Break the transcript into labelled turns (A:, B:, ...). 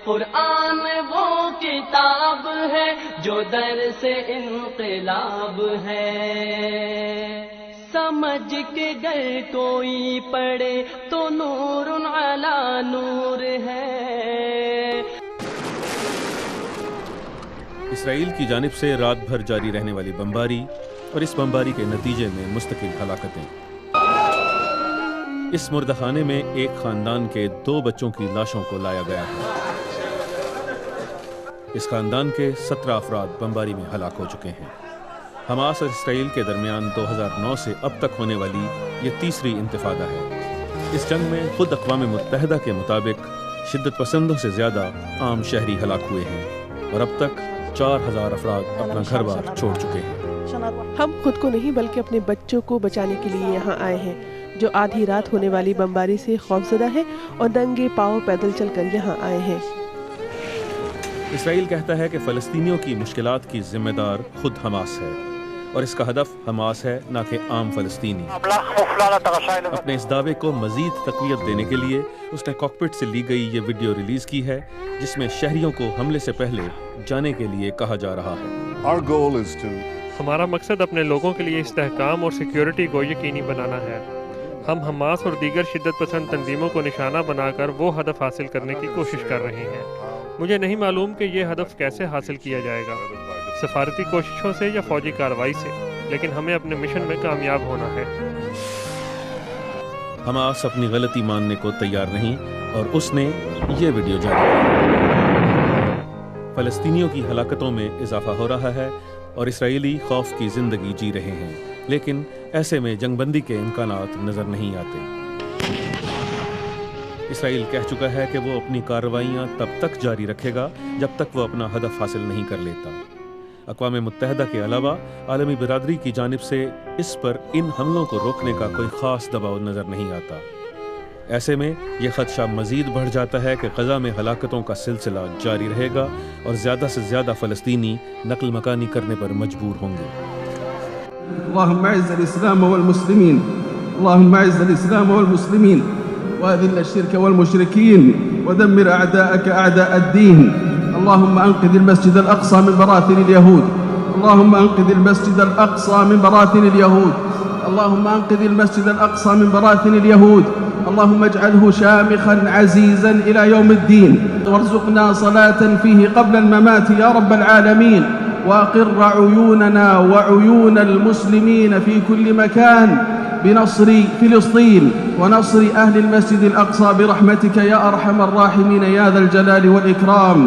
A: قرآن وہ کتاب ہے جو درس انقلاب ہے، سمجھ کے گر کوئی پڑھے تو نور علی نور ہے۔
B: اسرائیل کی جانب سے رات بھر جاری رہنے والی بمباری اور اس بمباری کے نتیجے میں مستقل ہلاکتیں۔ اس مردخانے میں ایک خاندان کے 2 بچوں کی لاشوں کو لایا گیا ہے۔ اس خاندان کے 17 افراد بمباری میں ہلاک ہو چکے ہیں۔ حماس اور اسرائیل کے درمیان 2009 سے اب تک ہونے والی یہ تیسری انتفاضہ ہے۔ اس جنگ میں خود اقوام متحدہ کے مطابق شدت پسندوں سے زیادہ عام شہری ہلاک ہوئے ہیں اور اب تک 4000 افراد اپنا گھر بار چھوڑ چکے ہیں۔
C: ہم خود کو نہیں بلکہ اپنے بچوں کو بچانے کے لیے یہاں آئے ہیں، جو آدھی رات ہونے والی بمباری سے خوفزدہ ہے اور ننگے پاؤں پیدل چل کر یہاں آئے ہیں۔
B: اسرائیل کہتا ہے کہ فلسطینیوں کی مشکلات کی ذمہ دار خود حماس ہے اور اس کا ہدف حماس ہے نہ کہ عام فلسطینی۔ اپنے اس دعوے کو مزید تقویت دینے کے لیے اس نے کاکپٹ سے لی گئی یہ ویڈیو ریلیز کی ہے جس میں شہریوں کو حملے سے پہلے جانے کے لیے کہا جا رہا ہے۔
D: ہمارا مقصد اپنے لوگوں کے لیے استحکام اور سیکیورٹی کو یقینی بنانا ہے۔ ہم حماس اور دیگر شدت پسند تنظیموں کو نشانہ بنا کر وہ ہدف حاصل کرنے کی کوشش کر رہے ہیں۔ مجھے نہیں معلوم کہ یہ ہدف کیسے حاصل کیا جائے گا، سفارتی کوششوں سے یا فوجی کارروائی سے، لیکن ہمیں اپنے مشن میں کامیاب ہونا ہے۔
B: حماس اپنی غلطی ماننے کو تیار نہیں اور اس نے یہ ویڈیو جاری کی۔ فلسطینیوں کی ہلاکتوں میں اضافہ ہو رہا ہے اور اسرائیلی خوف کی زندگی جی رہے ہیں، لیکن ایسے میں جنگ بندی کے امکانات نظر نہیں آتے۔ اسرائیل کہہ چکا ہے کہ وہ اپنی کارروائیاں تب تک جاری رکھے گا جب تک وہ اپنا ہدف حاصل نہیں کر لیتا۔ اقوام متحدہ کے علاوہ عالمی برادری کی جانب سے اس پر ان حملوں کو روکنے کا کوئی خاص دباؤ نظر نہیں آتا۔ ایسے میں یہ خدشہ مزید بڑھ جاتا ہے کہ غزہ میں ہلاکتوں کا سلسلہ جاری رہے گا اور زیادہ سے زیادہ فلسطینی نقل مکانی کرنے پر مجبور ہوں گے۔
E: اللهم اعز الاسلام والمسلمين، اللهم اعز الاسلام والمسلمين واذل الشرك والمشركين ودمر اعداءك اعداء الدين. اللهم انقذ المسجد الاقصى من براثن اليهود، اللهم انقذ المسجد الاقصى من براثن اليهود، اللهم انقذ المسجد الاقصى من براثن اليهود، اللهم اجعله شامخا عزيزا الى يوم الدين، وارزقنا صلاة فيه قبل الممات يا رب العالمين، واقر عيوننا وعيون المسلمين في كل مكان بنصر فلسطين ونصر أهل المسجد الأقصى برحمتك يا أرحم الراحمين يا ذا الجلال والإكرام.